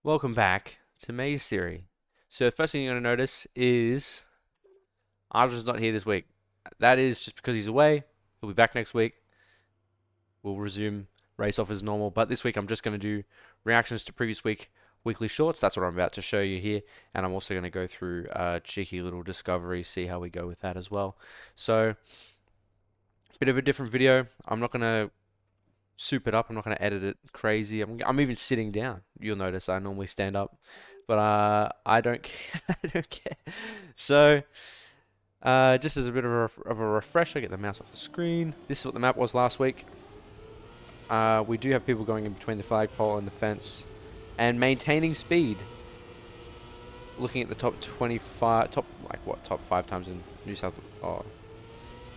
Welcome back to MazeTheory. So the first thing you're going to notice is Arjun's not here this week. That is just because he's away. He'll be back next week. We'll resume race off as normal. But this week I'm just going to do reactions to previous week weekly shorts. That's what I'm about to show you here. And I'm also going to go through a cheeky little discovery, see how we go with that as well. So, bit of a different video. I'm not going to soup it up. I'm not going to edit it crazy. I'm even sitting down. You'll notice I normally stand up, but I don't care. I don't care. So just as a bit of a refresher, get the mouse off the screen. This is what the map was last week. We do have people going in between the flagpole and the fence and maintaining speed. Looking at the top 25, top 5 times in New South. Oh,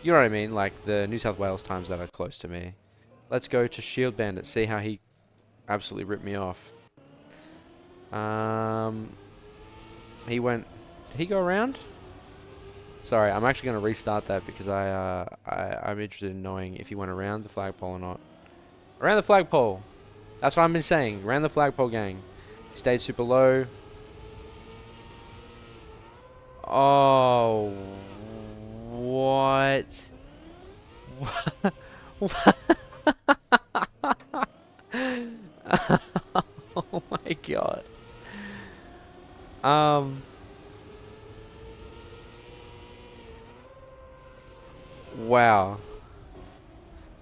you know what I mean? Like the New South Wales times that are close to me. Let's go to Shield Bandit, see how he absolutely ripped me off. He went... Did he go around? Sorry, I'm actually going to restart that because I'm interested in knowing if he went around the flagpole or not. Around the flagpole! That's what I've been saying. Around the flagpole, gang. He stayed super low. Oh... What? What? Oh my god. Wow.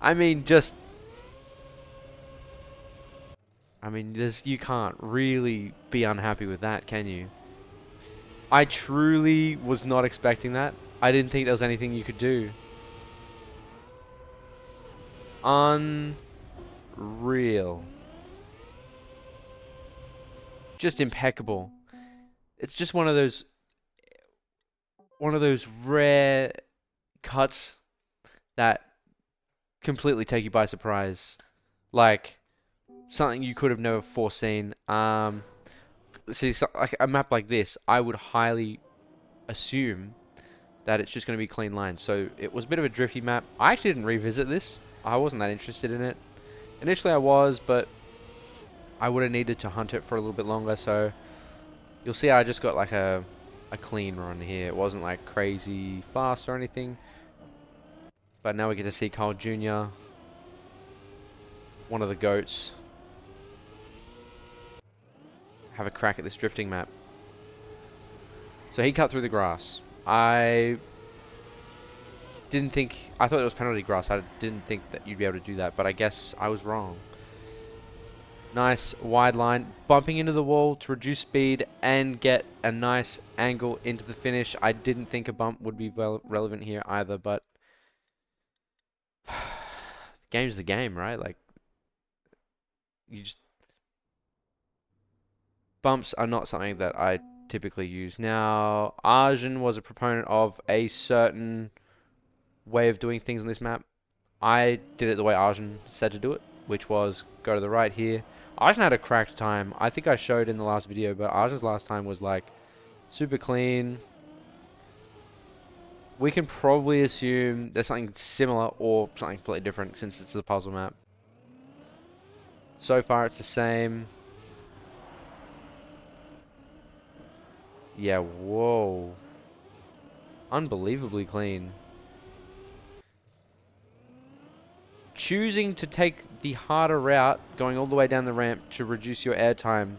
I mean, you can't really be unhappy with that, can you? I truly was not expecting that. I didn't think there was anything you could do. Unreal. Just impeccable. It's just one of those rare cuts that completely take you by surprise. Like something you could have never foreseen. See, like a map like this, I would highly assume that it's just going to be clean lines. So it was a bit of a drifty map. I actually didn't revisit this. I wasn't that interested in it. Initially I was, but I would have needed to hunt it for a little bit longer. So you'll see I just got like a clean run here. It wasn't like crazy fast or anything. But now we get to see Carl Jr., one of the GOATs, have a crack at this drifting map. So he cut through the grass. I thought it was penalty grass. I didn't think that you'd be able to do that, but I guess I was wrong. Nice wide line, bumping into the wall to reduce speed and get a nice angle into the finish. I didn't think a bump would be relevant here either, but the game's the game, right? Like, bumps are not something that I typically use. Now, Arjun was a proponent of a certain way of doing things on this map. I did it the way Arjun said to do it, which was go to the right here. Arjun had a cracked time. I think I showed in the last video, but Arjun's last time was like super clean. We can probably assume there's something similar or something completely different since it's a puzzle map. So far it's the same. Yeah, whoa. Unbelievably clean. Choosing to take the harder route, going all the way down the ramp to reduce your air time.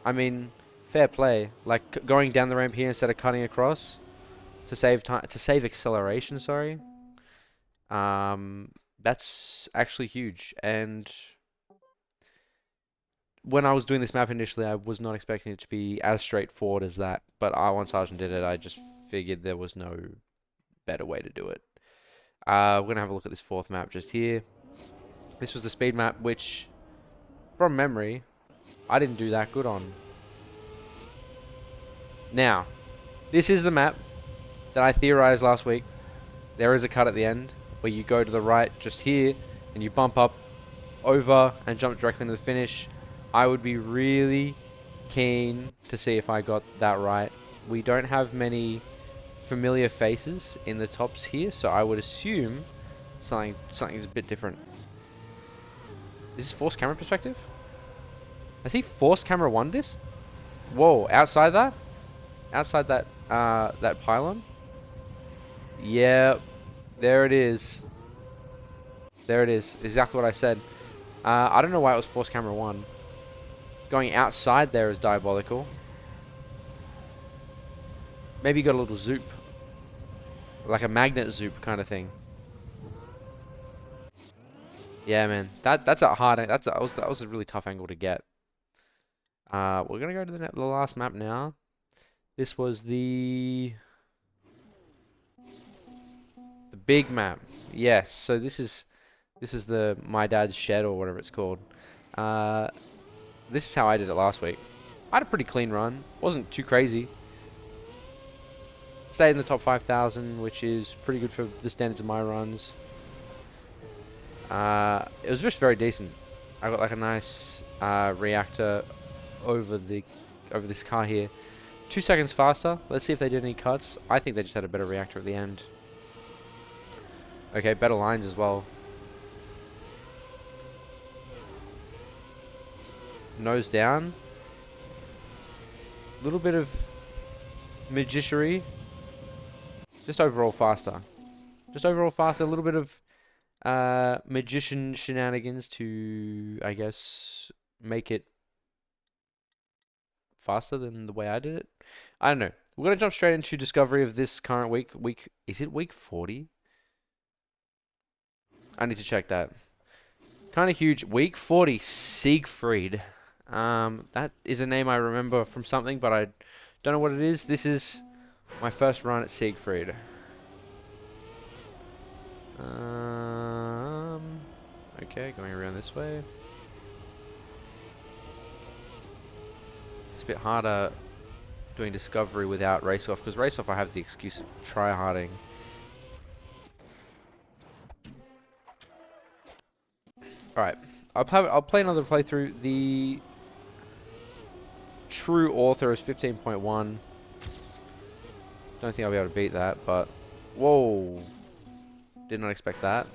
I mean, fair play. Like going down the ramp here instead of cutting across to save time, to save acceleration. Sorry. That's actually huge. And when I was doing this map initially, I was not expecting it to be as straightforward as that. But once Sergeant did it, I just figured there was no better way to do it. We're gonna have a look at this fourth map just here. This was the speed map, which, from memory, I didn't do that good on. Now, this is the map that I theorized last week. There is a cut at the end where you go to the right just here and you bump up over and jump directly into the finish. I would be really keen to see if I got that right. We don't have many familiar faces in the tops here, so I would assume something's a bit different. Is this forced camera perspective? Has he forced camera one this? Whoa, outside that? Outside that, that pylon? Yep, there it is. There it is. Exactly what I said. I don't know why it was forced camera one. Going outside there is diabolical. Maybe you got a little zoop. Like a magnet zoop kind of thing. Yeah, man. That's a hard. That was a really tough angle to get. We're gonna go to the last map now. This was the big map. Yes. So this is the my dad's shed or whatever it's called. Uh, this is how I did it last week. I had a pretty clean run. Wasn't too crazy. Stayed in the top 5,000, which is pretty good for the standards of my runs. It was just very decent. I got like a nice reactor over this car here. 2 seconds faster. Let's see if they did any cuts. I think they just had a better reactor at the end. Okay, better lines as well. Nose down. Little bit of magicianry. Just overall faster. Just overall faster. A little bit of magician shenanigans to, I guess, make it faster than the way I did it. I don't know. We're gonna jump straight into discovery of this current week. Is it week 40? I need to check that. Kind of huge. Week 40, Siegfried. That is a name I remember from something, but I don't know what it is. This is my first run at Siegfried. Okay, going around this way. It's a bit harder doing discovery without race off, because race off I have the excuse of tryharding. Alright, I'll play another playthrough. The true author is 15.1. Don't think I'll be able to beat that, but whoa, did not expect that.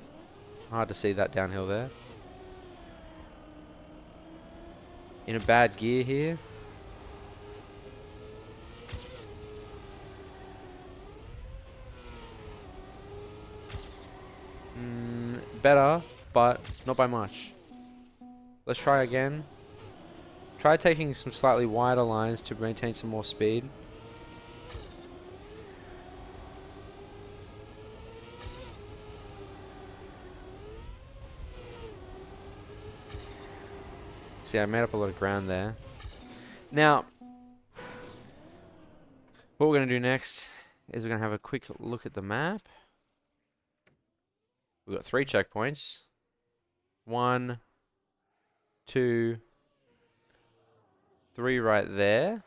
Hard to see that downhill there. In a bad gear here. Better, but not by much. Let's try again. Try taking some slightly wider lines to maintain some more speed. See, I made up a lot of ground there. Now, what we're going to do next is we're going to have a quick look at the map. We've got 3 checkpoints. 1, 2, 3 right there.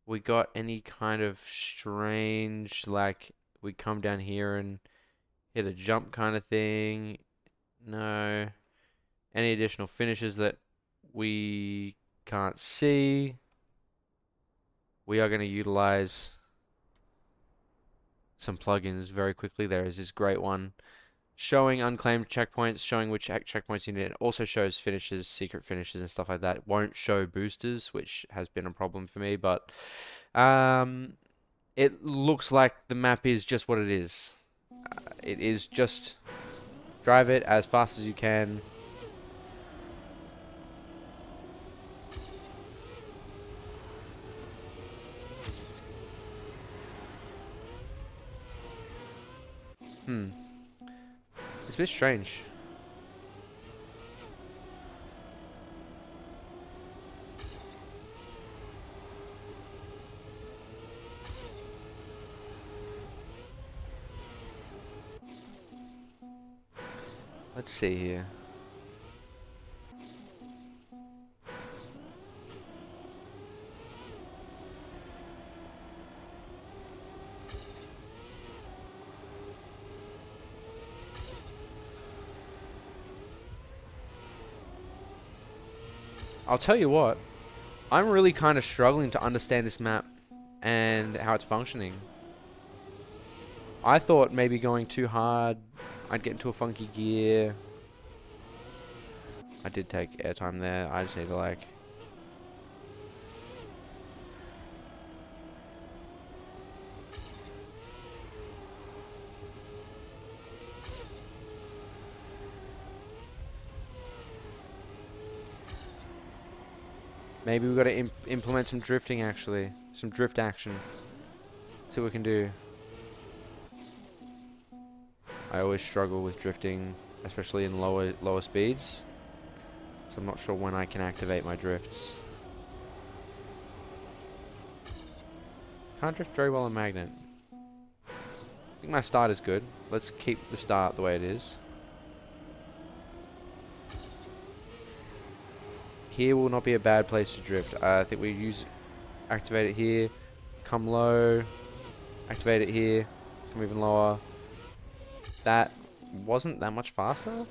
We got any kind of strange, like, we come down here and hit a jump kind of thing? No. Any additional finishes that we can't see? We are going to utilize some plugins very quickly. There is this great one showing unclaimed checkpoints, showing which checkpoints you need. It also shows finishes, secret finishes and stuff like that. It won't show boosters, which has been a problem for me, but it looks like the map is just what it is. It is just drive it as fast as you can. It's a bit strange. Let's see here. I'll tell you what, I'm really kind of struggling to understand this map and how it's functioning. I thought maybe going too hard, I'd get into a funky gear. I did take airtime there. I just need to like... Maybe we've got to implement some drifting actually. Some drift action. See what we can do. I always struggle with drifting, especially in lower speeds. So I'm not sure when I can activate my drifts. Can't drift very well in magnet. I think my start is good. Let's keep the start the way it is. Here will not be a bad place to drift. I think we activate it here, come low, activate it here, come even lower. That wasn't that much faster.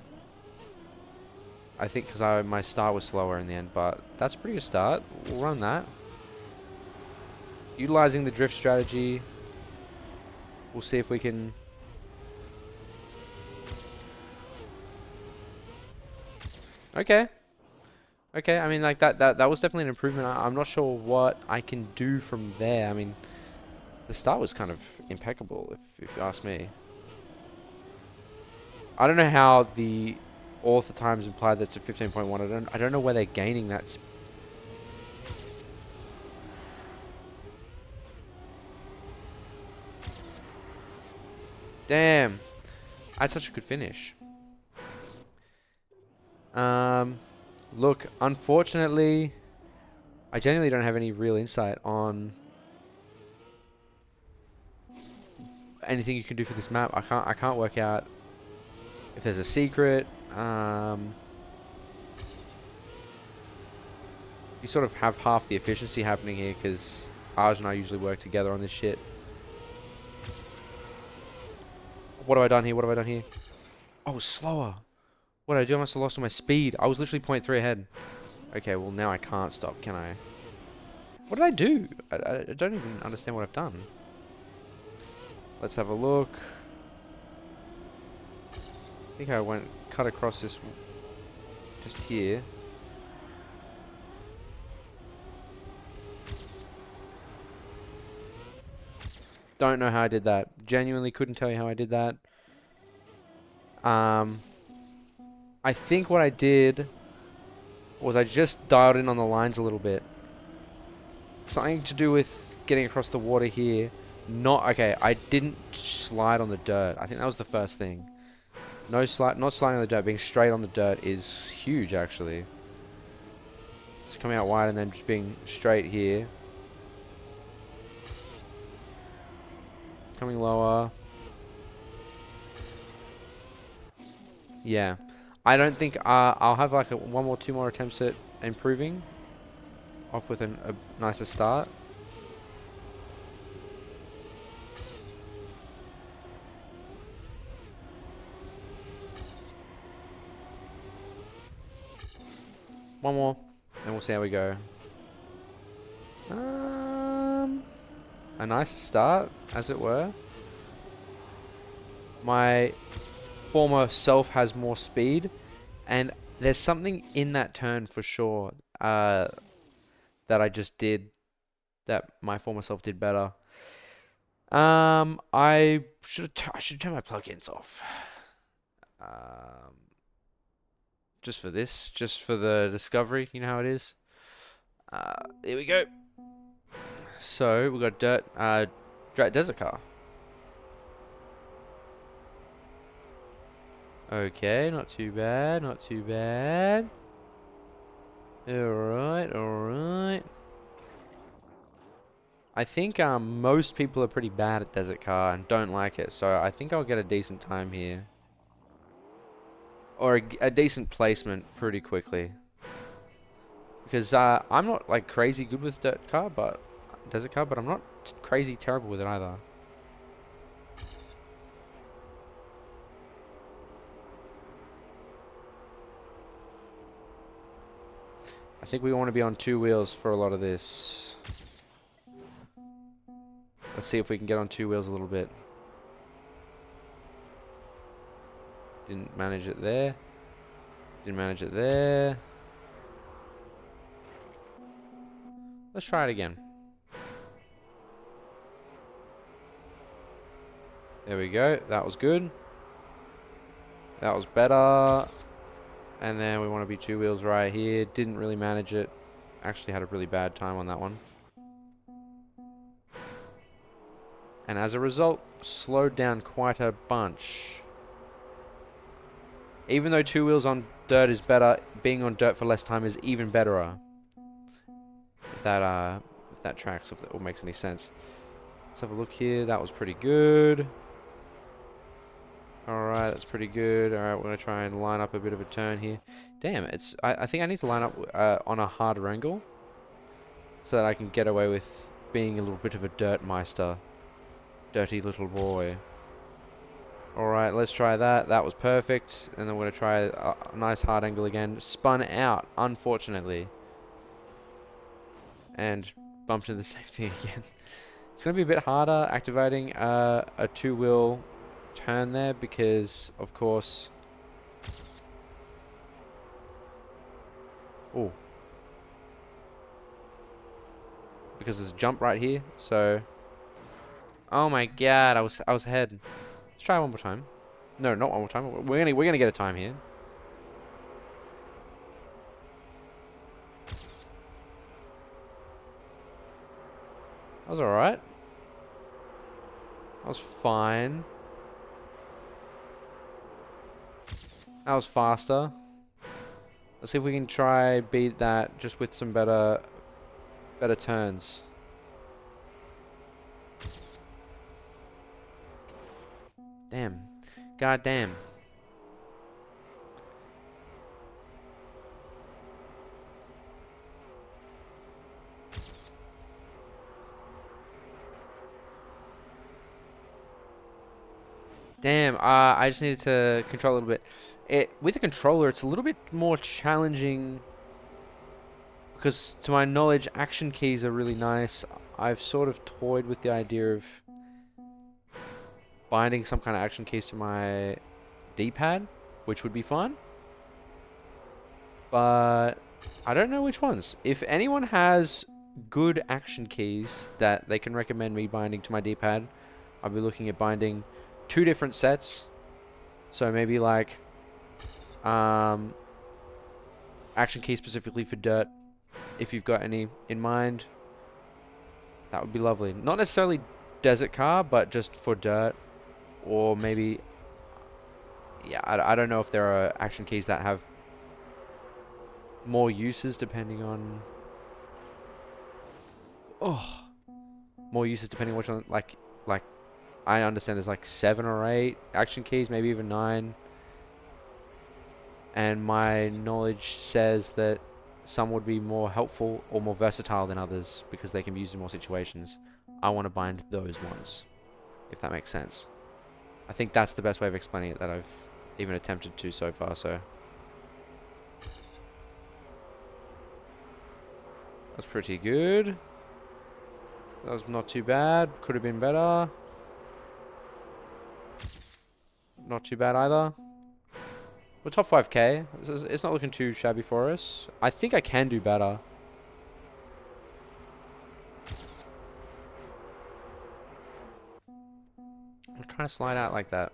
I think because my start was slower in the end, but that's a pretty good start. We'll run that. Utilizing the drift strategy, we'll see if we can... Okay. Okay, I mean, like, that was definitely an improvement. I'm not sure what I can do from there. I mean, the start was kind of impeccable, if you ask me. I don't know how the author times implied that's at 15.1. I don't know where they're gaining that. Damn, I had such a good finish. Look, unfortunately, I genuinely don't have any real insight on anything you can do for this map. I can't work out if there's a secret. You sort of have half the efficiency happening here because Arj and I usually work together on this shit. What have I done here? What have I done here? Oh, slower. What did I do? I must have lost all my speed. I was literally 0.3 ahead. Okay, well now I can't stop, can I? What did I do? I don't even understand what I've done. Let's have a look. I think I cut across this just here. Don't know how I did that. Genuinely couldn't tell you how I did that. I think what I did was I just dialed in on the lines a little bit. Something to do with getting across the water here. Okay, I didn't slide on the dirt. I think that was the first thing. Not sliding on the dirt, being straight on the dirt is huge actually. It's coming out wide and then just being straight here. Coming lower. Yeah. I don't think I'll have like two more attempts at improving. Off with a nicer start. One more, and we'll see how we go. A nice start, as it were. My former self has more speed, and there's something in that turn for sure that I just did that my former self did better. I should turn my plugins off. Just for this, just for the discovery. You know how it is. Here we go. So we got desert car. Okay, not too bad, not too bad. Alright, alright. I think most people are pretty bad at desert car and don't like it, so I think I'll get a decent time here. Or a decent placement pretty quickly. Because I'm not like crazy good with desert car, but I'm not crazy terrible with it either. I think we want to be on two wheels for a lot of this. Let's see if we can get on two wheels a little bit. Didn't manage it there. Didn't manage it there. Let's try it again. There we go. That was good. That was better. And then we want to be two wheels right here. Didn't really manage it. Actually had a really bad time on that one. And as a result, slowed down quite a bunch. Even though two wheels on dirt is better, being on dirt for less time is even better. If that tracks, if that all makes any sense. Let's have a look here. That was pretty good. Alright, that's pretty good. Alright, we're going to try and line up a bit of a turn here. Damn, I think I need to line up on a harder angle so that I can get away with being a little bit of a dirt meister. Dirty little boy. Alright, let's try that. That was perfect. And then we're going to try a nice hard angle again. Spun out, unfortunately. And bumped into the same thing again. It's going to be a bit harder activating a two-wheel turn there because, of course... Oh. Because there's a jump right here, so... Oh my god, I was ahead. Let's try one more time. No, not one more time. We're gonna get a time here. That was alright. That was fine. That was faster. Let's see if we can try beat that just with some better turns. Damn. God damn. Damn, I just needed to control a little bit. With the controller, it's a little bit more challenging because, to my knowledge, action keys are really nice. I've sort of toyed with the idea of binding some kind of action keys to my D-pad, which would be fun. But I don't know which ones. If anyone has good action keys that they can recommend me binding to my D-pad, I'll be looking at binding 2 different sets. So maybe like action key specifically for dirt, if you've got any in mind, that would be lovely. Not necessarily desert car, but just for dirt, or maybe, yeah, I don't know if there are action keys that have more uses depending on, oh, more uses depending on which one, like, I understand there's like 7 or 8 action keys, maybe even 9. And my knowledge says that some would be more helpful or more versatile than others because they can be used in more situations. I want to bind those ones, if that makes sense. I think that's the best way of explaining it that I've even attempted to so far, so. That's pretty good. That was not too bad. Could have been better. Not too bad either. We're top 5k. It's not looking too shabby for us. I think I can do better. We're trying to slide out like that.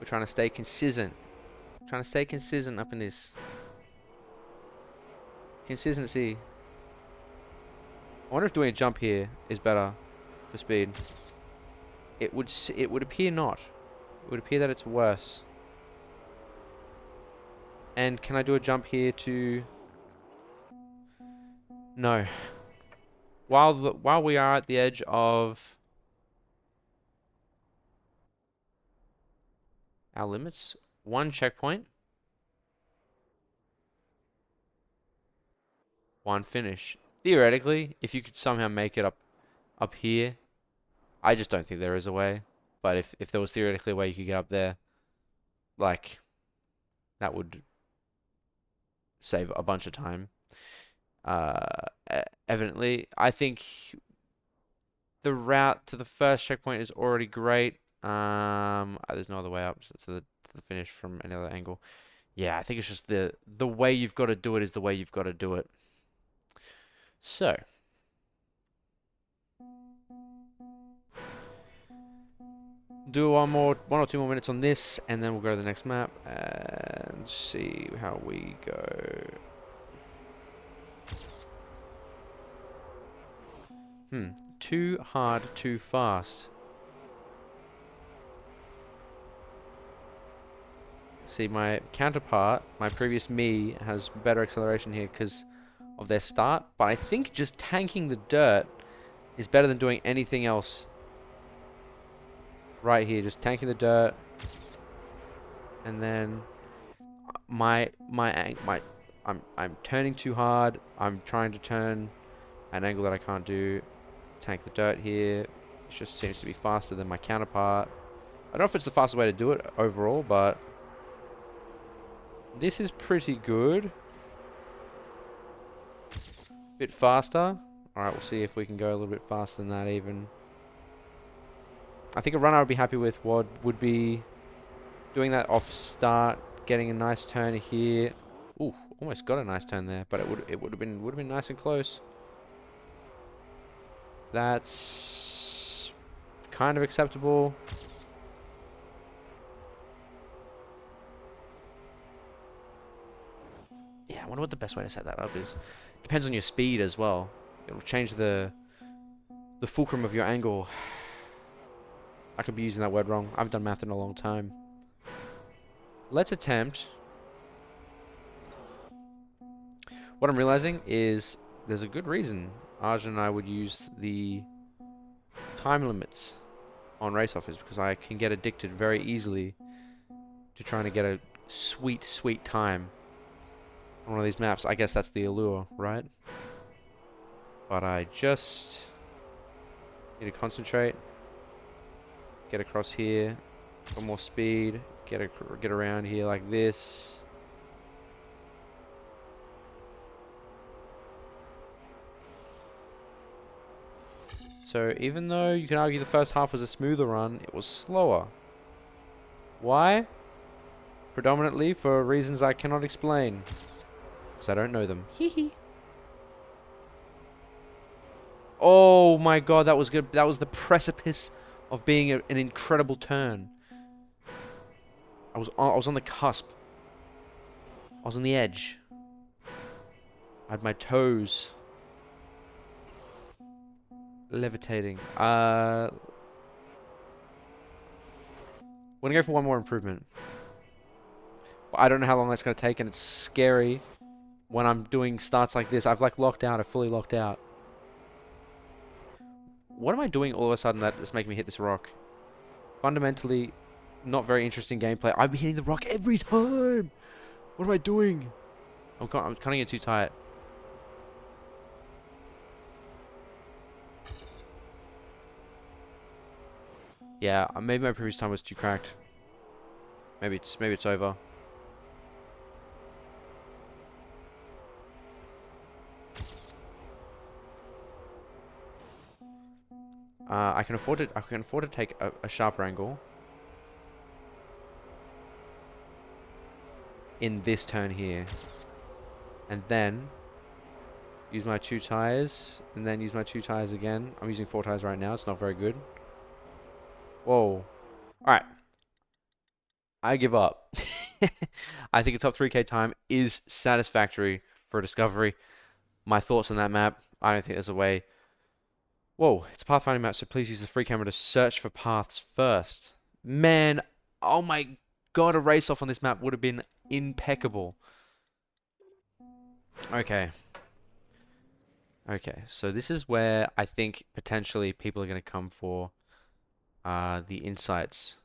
We're trying to stay consistent. Trying to stay consistent up in this. Consistency. I wonder if doing a jump here is better for speed. It would appear not. It would appear that it's worse. And can I do a jump here to... No. While we are at the edge of our limits, 1 checkpoint, 1 finish. Theoretically, if you could somehow make it up here, I just don't think there is a way. But if there was theoretically a way you could get up there, like, that would save a bunch of time. Evidently, I think the route to the first checkpoint is already great. There's no other way up to the finish from any other angle. Yeah, I think it's just the way you've got to do it is the way you've got to do it. So, do one or two more minutes on this, and then we'll go to the next map and see how we go. Too hard, too fast. See, my counterpart, my previous me, has better acceleration here because of their start, but I think just tanking the dirt is better than doing anything else right here. Just tanking the dirt, and then I'm turning too hard. I'm trying to turn an angle that I can't do. Tank the dirt here. It just seems to be faster than my counterpart. I don't know if it's the fastest way to do it overall, but this is pretty good. Bit faster. Alright, we'll see if we can go a little bit faster than that even. I think a runner I'd be happy with would be doing that off start, getting a nice turn here. Ooh, almost got a nice turn there, but it would have been nice and close. That's kind of acceptable. Yeah, I wonder what the best way to set that up is. Depends on your speed as well. It'll change the fulcrum of your angle. I could be using that word wrong. I haven't done math in a long time. Let's attempt. What I'm realizing is there's a good reason Arjun and I would use the time limits on race offers because I can get addicted very easily to trying to get a sweet, sweet time on one of these maps. I guess that's the allure, right? But I just need to concentrate, get across here, got more speed, get around here like this. So even though you can argue the first half was a smoother run, it was slower. Why? Predominantly for reasons I cannot explain. Because I don't know them. Hee. Oh my god, that was good. That was the precipice of being an incredible turn. I was on the cusp. I was on the edge. I had my toes levitating. We're gonna go for one more improvement. But I don't know how long that's gonna take, and it's scary when I'm doing starts like this. I've like locked out. I've fully locked out. What am I doing all of a sudden that's making me hit this rock? Fundamentally, not very interesting gameplay. I've been hitting the rock every time. What am I doing? I'm cutting it too tight. Yeah, maybe my previous time was too cracked. Maybe it's over. I can afford to take a sharper angle in this turn here, and then use my two tires, and then use my two tires again. I'm using four tires right now. It's not very good. Whoa. All right. I give up. I think a top 3K time is satisfactory for a discovery. My thoughts on that map, I don't think there's a way. Whoa, it's a pathfinding map, so please use the free camera to search for paths first. Man, oh my god, a race off on this map would have been impeccable. Okay. Okay, so this is where I think potentially people are going to come for the insights.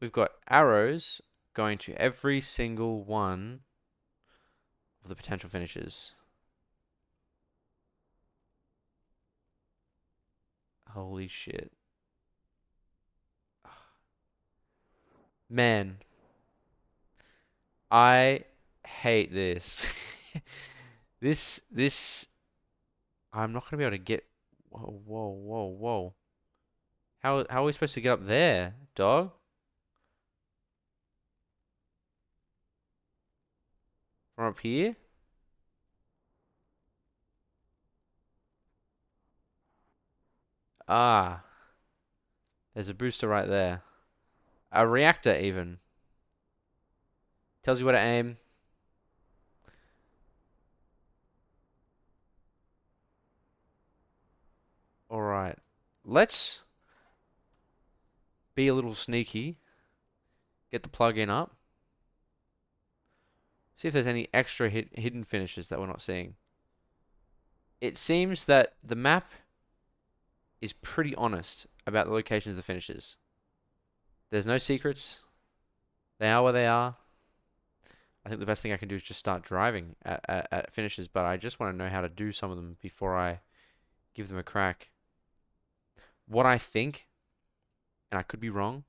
We've got arrows going to every single one of the potential finishes. Holy shit. Man, I hate this. This, I'm not gonna be able to get. Whoa, whoa, whoa, whoa. How are we supposed to get up there, dog? From up here? Ah, there's a booster right there. A reactor even. Tells you where to aim. Alright. Let's be a little sneaky. Get the plug-in up. See if there's any extra hidden finishes that we're not seeing. It seems that the map is pretty honest about the locations of the finishes. There's no secrets. They are where they are. I think the best thing I can do is just start driving at finishes, but I just want to know how to do some of them before I give them a crack. What I think, and I could be wrong,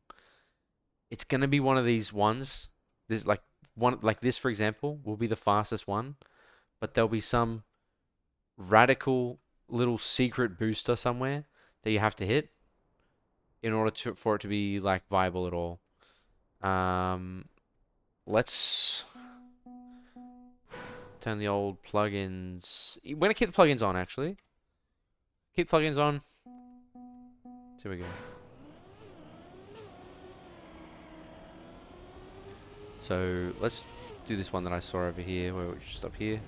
it's gonna be one of these ones. There's like one like this, for example, will be the fastest one, but there'll be some radical little secret booster somewhere that you have to hit in order for it to be like viable at all. Um, let's turn the old plugins. We're gonna keep the plugins on actually. Keep plugins on. Here we go. So let's do this one that I saw over here, where we're just up here.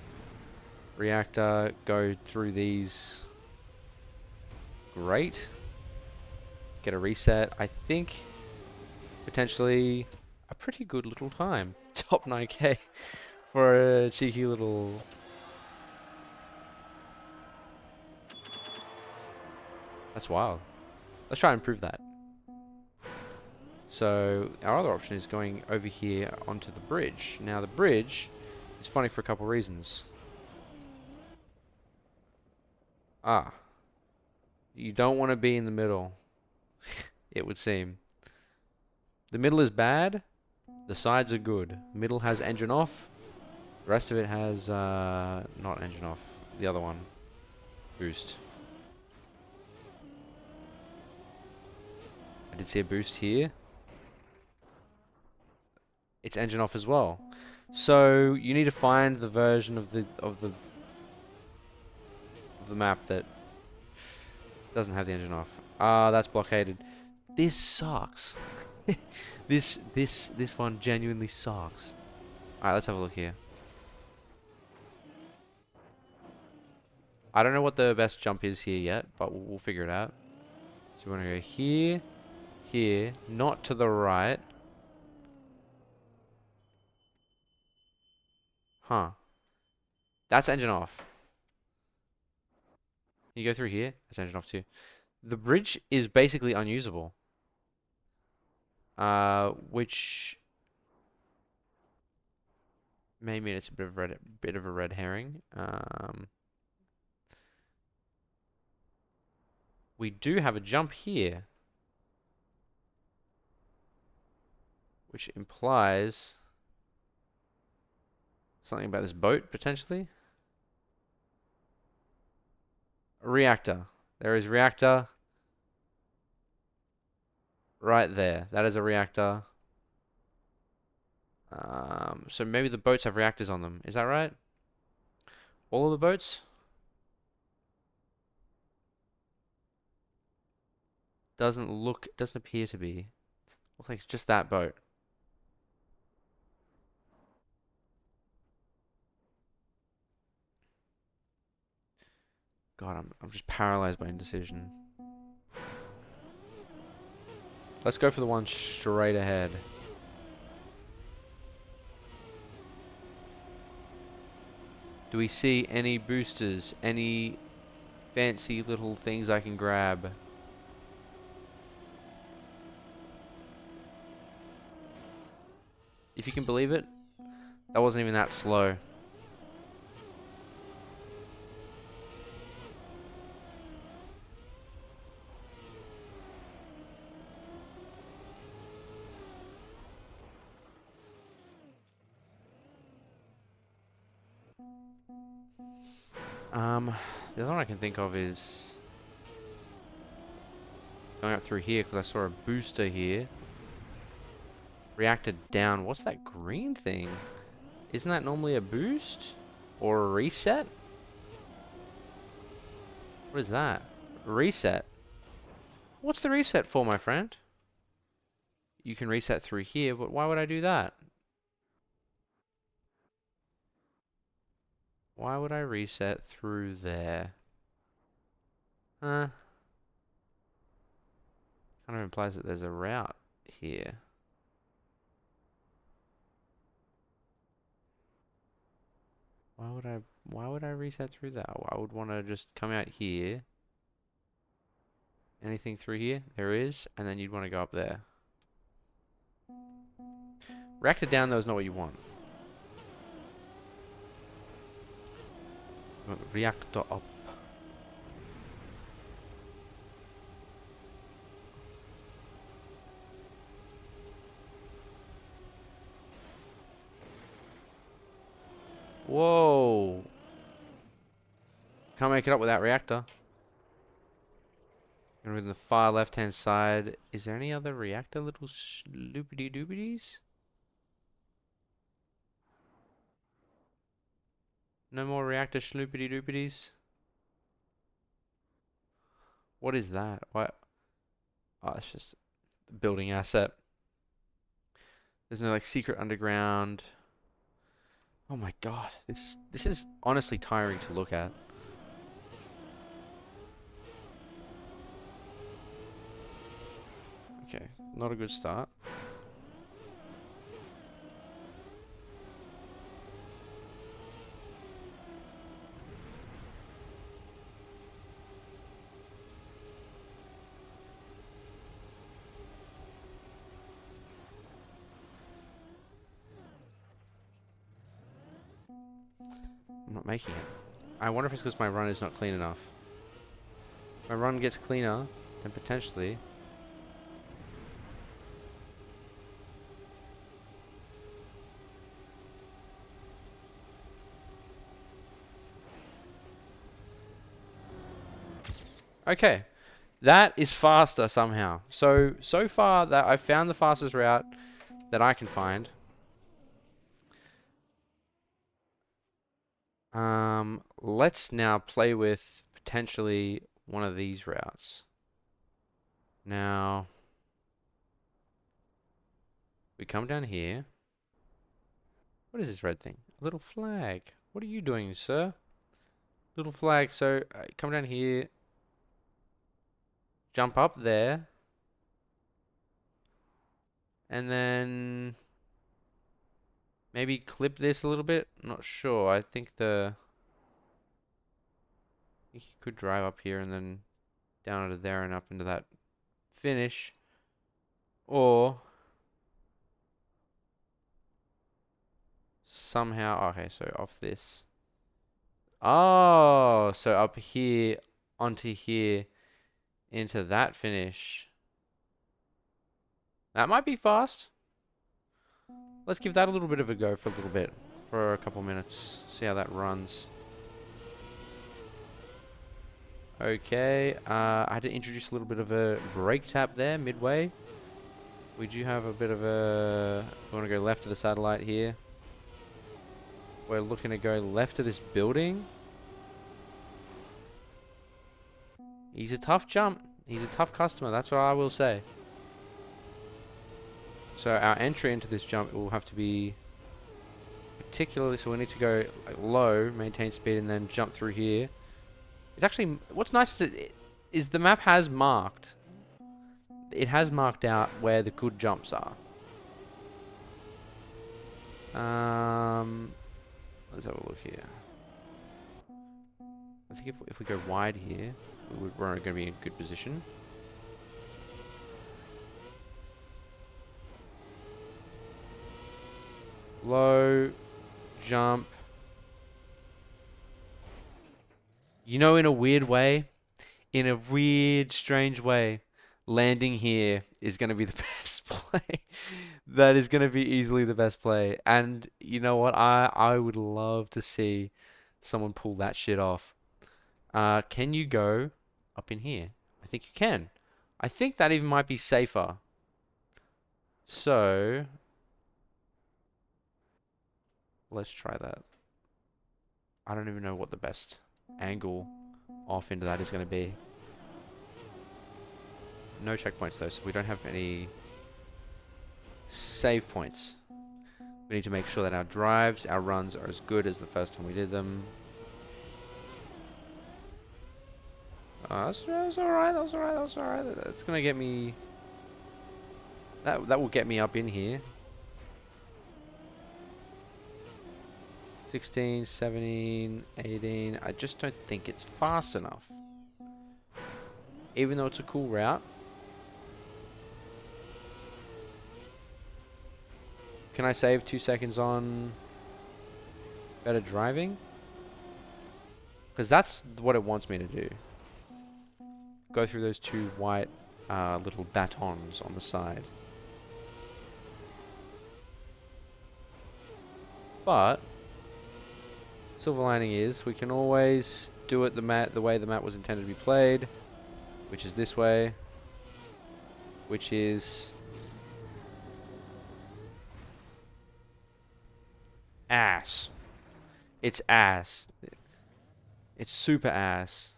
Reactor, go through these. Great. Get a reset. I think potentially a pretty good little time. Top 9k for a cheeky little. That's wild. Let's try and improve that. So our other option is going over here onto the bridge. Now the bridge is funny for a couple reasons. Ah, you don't want to be in the middle, it would seem. The middle is bad, the sides are good. Middle has engine off, the rest of it has, not engine off, the other one, boost. I did see a boost here. It's engine off as well. So you need to find the version of the map that doesn't have the engine off. Ah, that's blockaded. This sucks. This one genuinely sucks. Alright, let's have a look here. I don't know what the best jump is here yet, but we'll figure it out. So we want to go here, here, not to the right. Huh. That's engine off. You go through here, that's engine off too. The bridge is basically unusable. Which may mean it's a bit of a red herring. We do have a jump here, which implies something about this boat, potentially. A reactor. There is reactor right there. That is a reactor. So maybe the boats have reactors on them. Is that right? All of the boats? Doesn't appear to be. Looks like it's just that boat. God, I'm just paralyzed by indecision. Let's go for the one straight ahead. Do we see any boosters? Any fancy little things I can grab? If you can believe it, that wasn't even that slow. The other one I can think of is going up through here because I saw a booster here. Reactor down. What's that green thing? Isn't that normally a boost? Or a reset? What is that? Reset. What's the reset for, my friend? You can reset through here, but why would I do that? Why would I reset through there? Huh? Kind of implies that there's a route here. Why would I reset through that? I would want to just come out here. Anything through here? There is, and then you'd want to go up there. Reactor down though is not what you want. You want the reactor up. Whoa! Can't make it up without reactor. And with the far left-hand side, is there any other reactor little loopity doopities? No more reactor schloopity doopities? What is that? What? Oh, it's just a building asset. There's no like secret underground. Oh my god, this is honestly tiring to look at. Okay, not a good start. I'm not making it. I wonder if it's because my run is not clean enough. If my run gets cleaner, then potentially. Okay, that is faster somehow. So far that I've found the fastest route that I can find. Let's now play with potentially one of these routes. Now, we come down here. What is this red thing? A little flag. What are you doing, sir? Little flag. So, come down here. Jump up there. And then maybe clip this a little bit. I'm not sure. I think you could drive up here and then down into there and up into that finish. Or somehow, okay, so off this. Oh, so up here onto here into that finish. That might be fast. Let's give that a little bit of a go for a little bit, for a couple minutes. See how that runs. Okay, I had to introduce a little bit of a brake tap there midway. We do have a bit of a... We want to go left of the satellite here. We're looking to go left of this building. He's a tough jump. He's a tough customer, that's what I will say. So our entry into this jump will have to be particularly, so we need to go like low, maintain speed, and then jump through here. It's actually, what's nice is the map has marked. It has marked out where the good jumps are. Let's have a look here. I think if we go wide here, we're going to be in good position. Low, jump. You know, in a weird way, in a weird, strange way, landing here is going to be the best play. That is going to be easily the best play. And you know what? I would love to see someone pull that shit off. Can you go up in here? I think you can. I think that even might be safer. So, Let's try that. I don't even know what the best angle off into that is going to be. No checkpoints though, so we don't have any save points. We need to make sure that our drives, our runs are as good as the first time we did them. That's alright, that was alright, that was alright. That's gonna get me... That will get me up in here. 16, 17, 18. I just don't think it's fast enough. Even though it's a cool route. Can I save 2 seconds on better driving? Because that's what it wants me to do. Go through those two white little batons on the side. But silver lining is we can always do it the way the map was intended to be played, which is this way, which is ass. It's ass. It's super ass.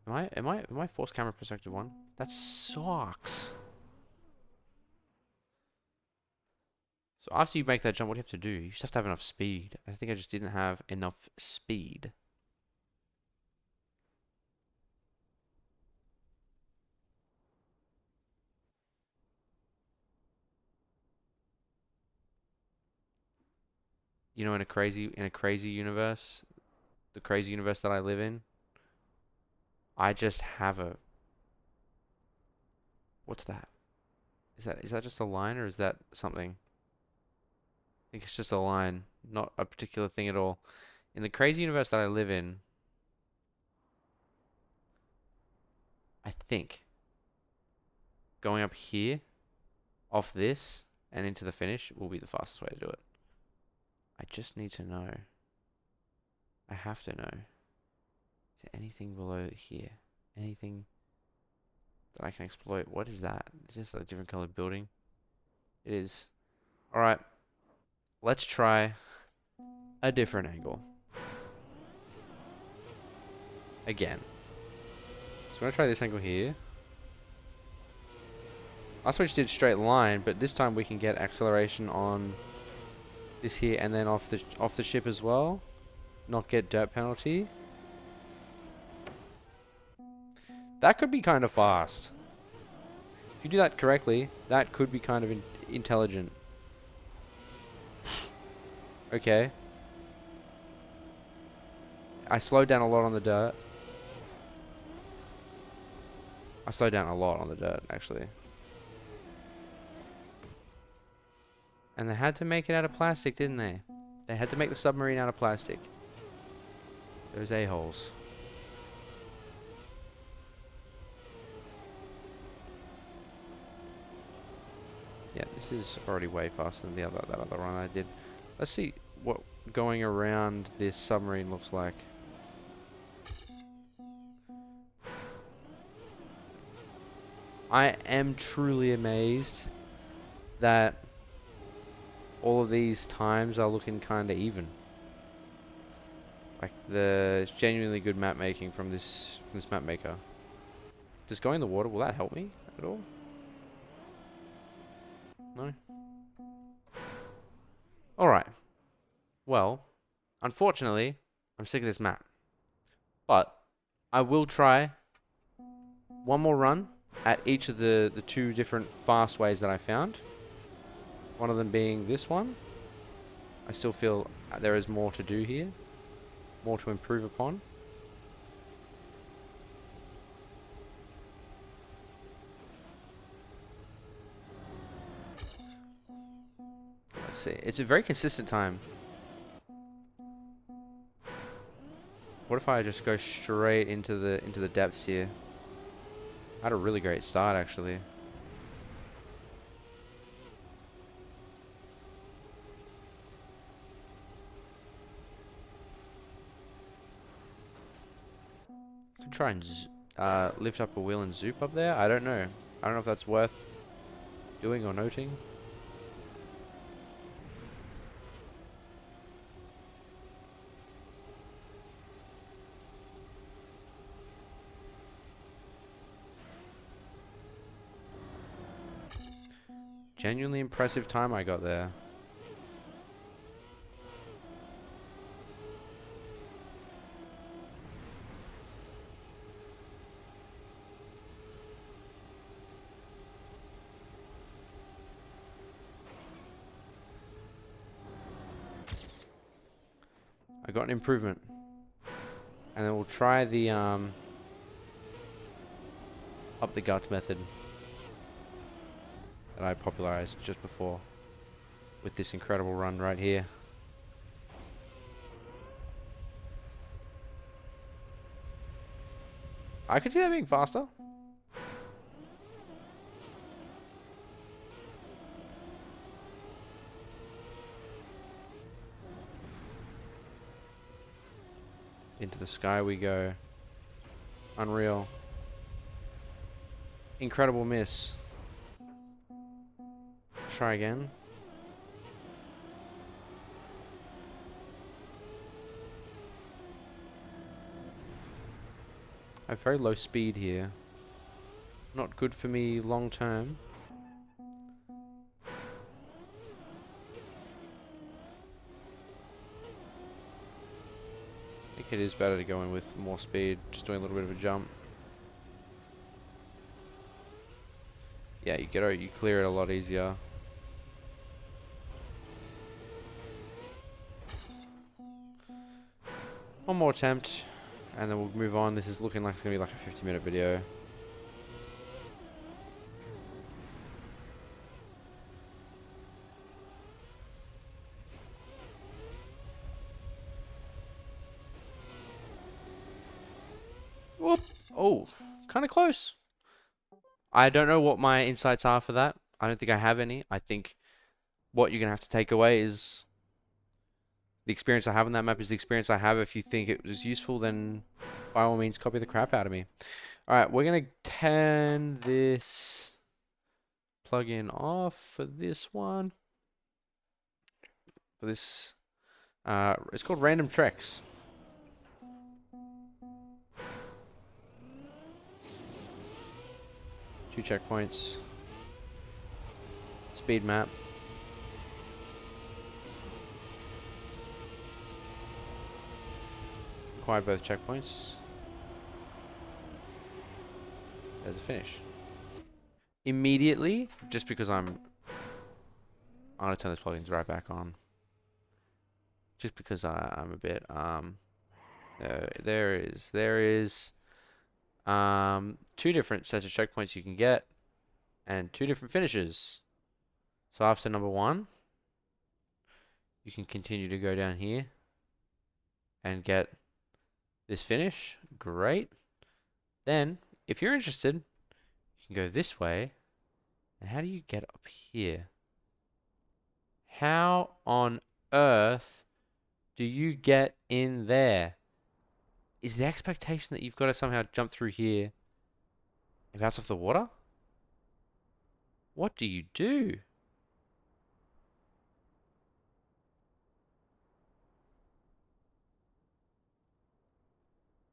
Am I force camera perspective 1? That sucks. So after you make that jump, what do you have to do? You just have to have enough speed. I think I just didn't have enough speed. You know, in a crazy universe, the crazy universe that I live in, I just have a... What's that? Is that just a line or is that something? I think it's just a line, not a particular thing at all. In the crazy universe that I live in, I think going up here, off this, and into the finish will be the fastest way to do it. I just need to know. I have to know. Is there anything below here? Anything that I can exploit? What is that? It's just a different colored building. It is. Alright, let's try a different angle. Again. So I'm going to try this angle here. Last time we just did straight line, but this time we can get acceleration on this here and then off the ship as well. Not get dirt penalty. That could be kind of fast. If you do that correctly, that could be kind of intelligent. Okay. I slowed down a lot on the dirt. I slowed down a lot on the dirt, actually. And they had to make it out of plastic, didn't they? They had to make the submarine out of plastic. Those a-holes. Yeah, this is already way faster than that other run I did. Let's see what going around this submarine looks like. I am truly amazed that all of these times are looking kind of even. Like there's genuinely good map making from this map maker. Does going in the water, will that help me at all? No? Alright. Well, unfortunately, I'm sick of this map. But I will try one more run at each of the two different fast ways that I found. One of them being this one. I still feel there is more to do here. More to improve upon. Let's see. It's a very consistent time. What if I just go straight into the depths here? I had a really great start actually. Could try and lift up a wheel and zoop up there. I don't know. I don't know if that's worth doing or noting. Genuinely impressive time I got there. I got an improvement. And then we'll try the up the guts method that I popularized just before with this incredible run right here. I could see that being faster. Into the sky we go. Unreal. Incredible miss. Try again. I have very low speed here. Not good for me long term. I think it is better to go in with more speed, just doing a little bit of a jump. Yeah, you clear it a lot easier. One more attempt, and then we'll move on. This is looking like it's going to be like a 50-minute video. Whoop! Oh, kind of close. I don't know what my insights are for that. I don't think I have any. I think what you're going to have to take away is the experience I have on that map is the experience I have. If you think it was useful, then by all means, copy the crap out of me. Alright, we're going to turn this plugin off for this one. For this, it's called Random Treks. Two checkpoints. Speed map. Acquired both checkpoints. There's a finish. Immediately, just because I'm gonna turn this plugins right back on. Just because I'm a bit there is two different sets of checkpoints you can get and two different finishes. So after number one, you can continue to go down here and get this finish. Great. Then, if you're interested, you can go this way. And how do you get up here? How on earth do you get in there? Is the expectation that you've got to somehow jump through here and bounce off the water? What do you do?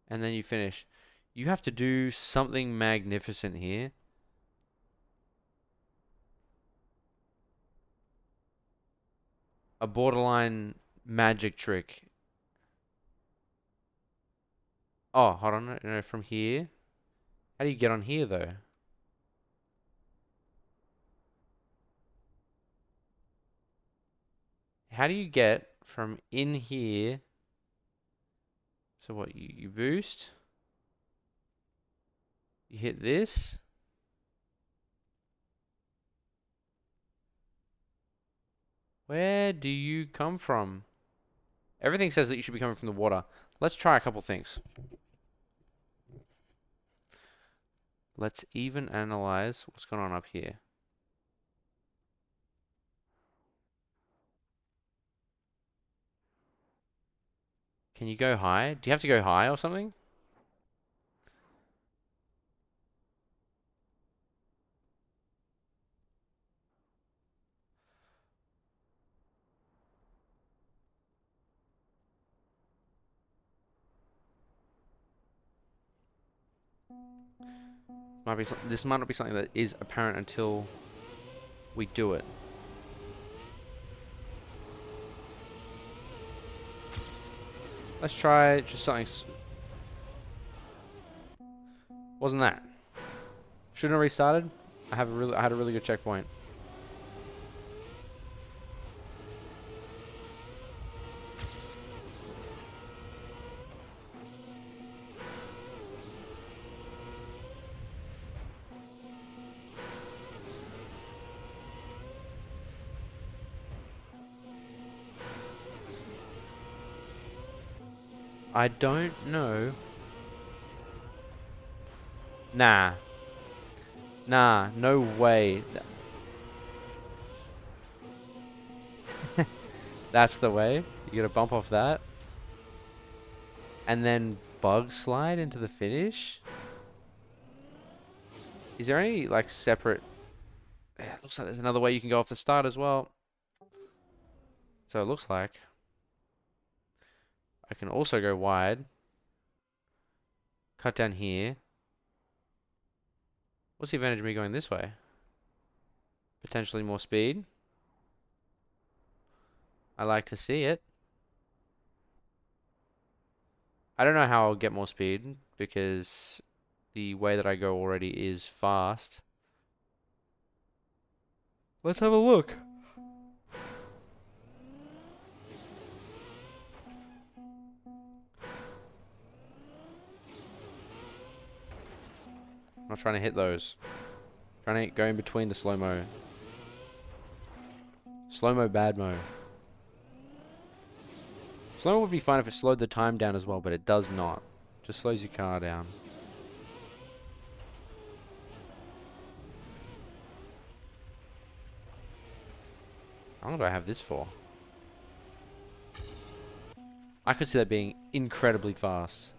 And then you finish. You have to do something magnificent here. A borderline magic trick. Oh, hold on. No, from here. How do you get on here, though? How do you get from in here? So what, you boost? You hit this? Where do you come from? Everything says that you should be coming from the water. Let's try a couple things. Let's even analyze what's going on up here. Can you go high? Do you have to go high or something? This might not be something that is apparent until we do it. Let's try just something. Wasn't that? Shouldn't have restarted. I had a really good checkpoint. I don't know. Nah. Nah, no way. That's the way. You gotta bump off that. And then bug slide into the finish? Is there any, like, separate... Yeah, it looks like there's another way you can go off the start as well. So it looks like I can also go wide. Cut down here. What's the advantage of me going this way? Potentially more speed. I like to see it. I don't know how I'll get more speed because the way that I go already is fast. Let's have a look. I'm not trying to hit those. I'm trying to go in between the slow-mo. Slow-mo, bad-mo. Slow-mo would be fine if it slowed the time down as well, but it does not. Just slows your car down. How long do I have this for? I could see that being incredibly fast.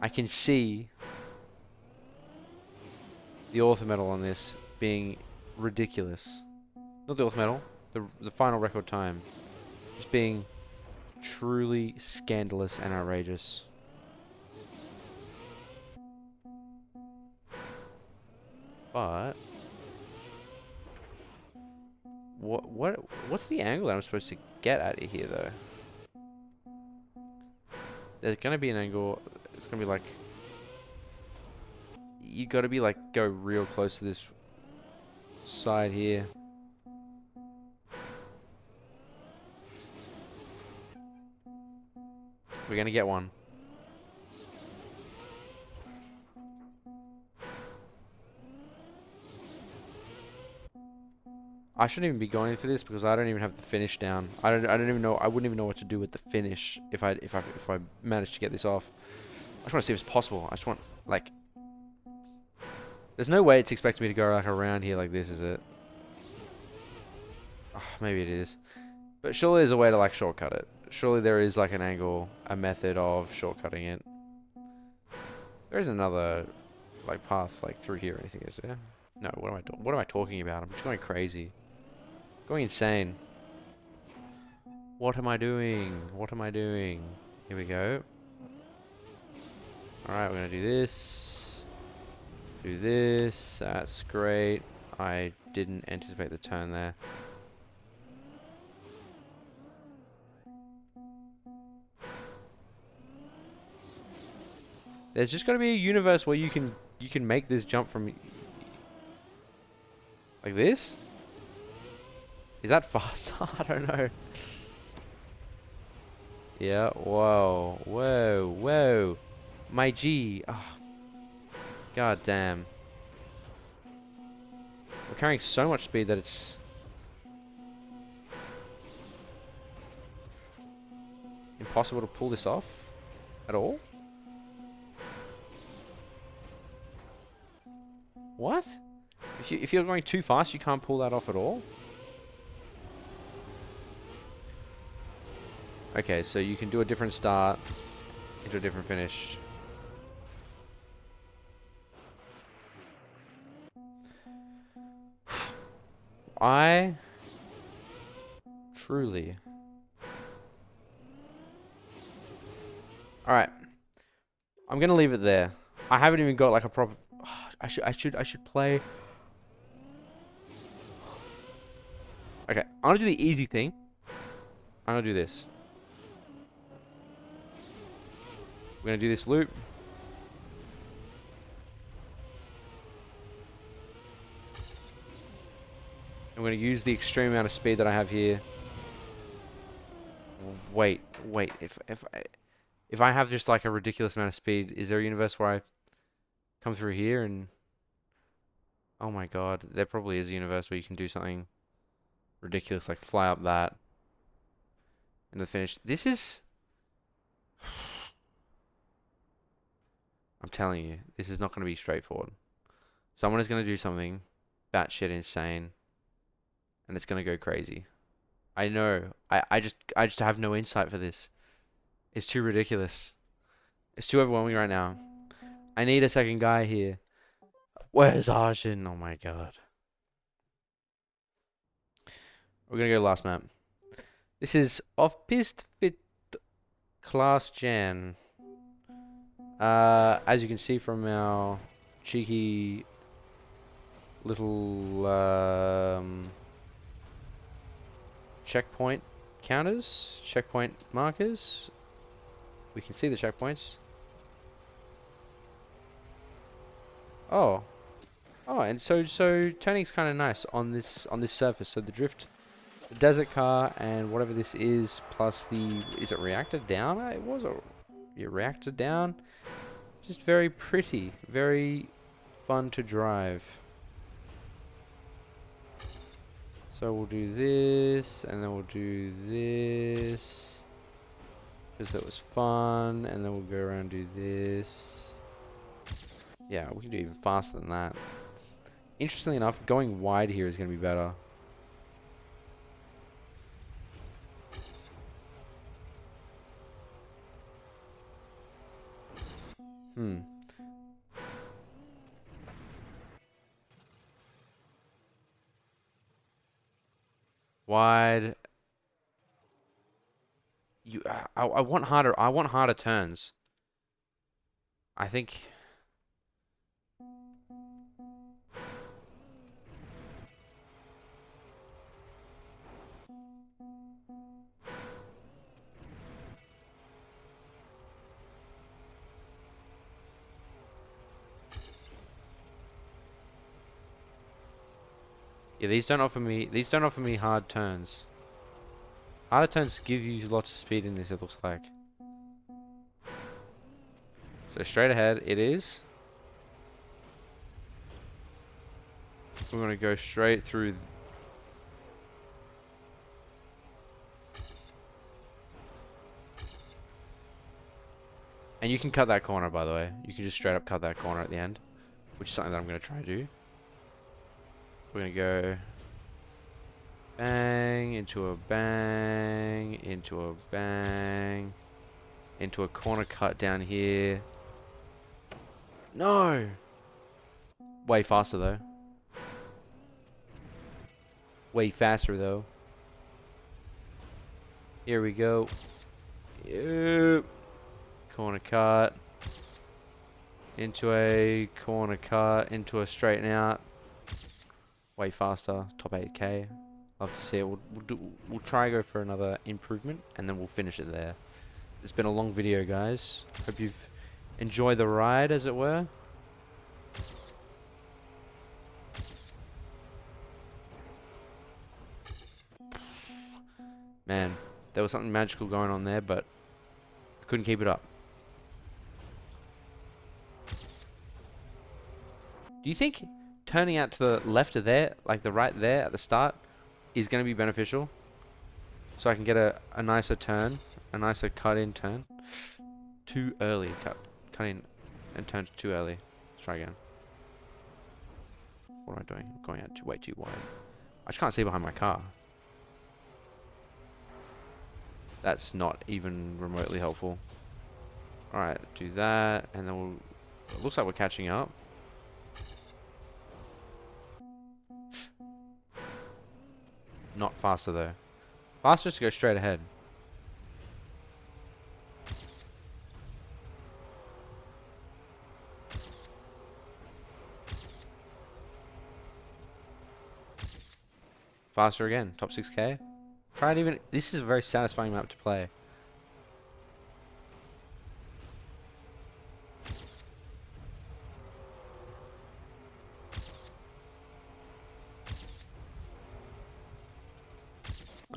I can see the auto medal on this being ridiculous. Not the auto medal, the final record time. Just being truly scandalous and outrageous. But what's the angle that I'm supposed to get at it here though? There's gonna be an angle. It's gonna be like you gotta be like go real close to this side here. We're gonna get one. I shouldn't even be going for this because I don't even have the finish down. I don't even know. I wouldn't even know what to do with the finish if I managed to get this off. I just want to see if it's possible. I just want like. There's no way it's expecting me to go like around here like this, is it? Oh, maybe it is. But surely there's a way to like shortcut it. Surely there is like an angle, a method of shortcutting it. There isn't another like path like through here or anything, is there? No. What am I talking about? I'm just going crazy. Going insane. What am I doing? What am I doing? Here we go. Alright, we're gonna do this. Do this. That's great. I didn't anticipate the turn there. There's just gotta be a universe where you can make this jump from like this? Is that fast? I don't know. Yeah, whoa, whoa, whoa. My G. Oh, god damn. We're carrying so much speed that it's impossible to pull this off at all. What? If you're going too fast, you can't pull that off at all? Okay, so you can do a different start into a different finish. I truly. Alright. I'm gonna leave it there. I haven't even got like a proper I should play Okay, I'm gonna do the easy thing. I'm gonna do this. We're gonna do this loop. I'm gonna use the extreme amount of speed that I have here. Wait. If I have just like a ridiculous amount of speed, is there a universe where I come through here and oh my god, there probably is a universe where you can do something ridiculous like fly up that and the finish. This is I'm telling you, this is not going to be straightforward. Someone is going to do something batshit insane and it's going to go crazy. I know. I just have no insight for this. It's too ridiculous. It's too overwhelming right now. I need a second guy here. Where's Arshin? Oh my god. We're gonna go last map. This is off-piste fit class Jan. As you can see from our cheeky little checkpoint counters, checkpoint markers, we can see the checkpoints. Oh, and so turning's kind of nice on this surface. So the drift, the desert car, and whatever this is, plus is it reactor down? It was a reactor down. Just very pretty, very fun to drive. So we'll do this, and then we'll do this, because that was fun, and then we'll go around and do this. Yeah, we can do even faster than that. Interestingly enough, going wide here is going to be better. Wide. I want harder. I want harder turns. I think. Yeah, these don't offer me. These don't offer me hard turns. Harder turns give you lots of speed in this. It looks like. So straight ahead it is. We're gonna go straight through. And you can cut that corner, by the way. You can just straight up cut that corner at the end, which is something that I'm gonna try to do. We're gonna go bang into a bang into a bang into a corner cut down here. No! Way faster though. Way faster though. Here we go. Yep. Corner cut. Into a corner cut. Into a straighten out. Way faster. Top 8k. Love to see it. We'll try go for another improvement and then we'll finish it there. It's been a long video, guys. Hope you've enjoyed the ride, as it were. Man, there was something magical going on there, but I couldn't keep it up. Do you think turning out to the left of there, like the right there at the start, is going to be beneficial? So I can get a nicer turn, a nicer cut-in turn. Too early, cut in and turn too early. Let's try again. What am I doing? I'm going out way too wide. I just can't see behind my car. That's not even remotely helpful. Alright, do that, and then we'll... It looks like we're catching up. Not faster though. Faster is to go straight ahead. faster again. Top 6k. Try it even. This is a very satisfying map to play.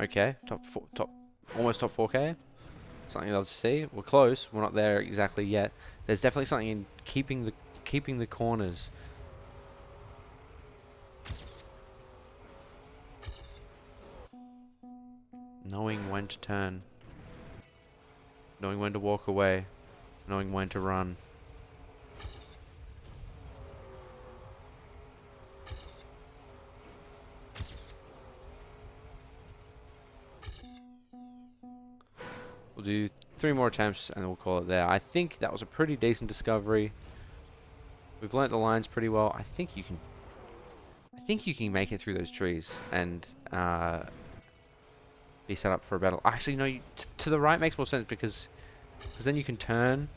Okay, almost top 4k. Something I'd love to see. We're close. We're not there exactly yet. There's definitely something in keeping the corners. Knowing when to turn. Knowing when to walk away. Knowing when to run. We'll do 3 more attempts and we'll call it there. I think that was a pretty decent discovery. We've learnt the lines pretty well. I think you can make it through those trees and be set up for a battle. Actually, no. To the right makes more sense because then you can turn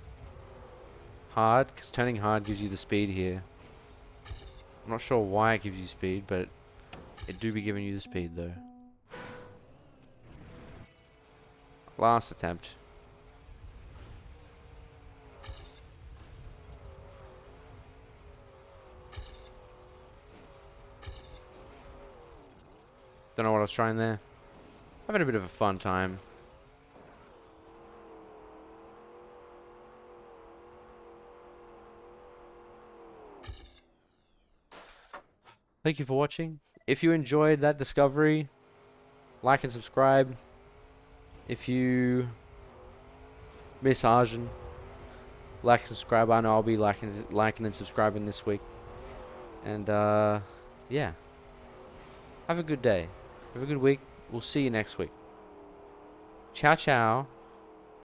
hard. Because turning hard gives you the speed here. I'm not sure why it gives you speed, but it do be giving you the speed though. Last attempt. Don't know what I was trying there. Having a bit of a fun time. Thank you for watching. If you enjoyed that discovery, like and subscribe. If you miss Arjun, like and subscribe. I know I'll be liking and subscribing this week. And yeah. Have a good day. Have a good week. We'll see you next week. Ciao, ciao.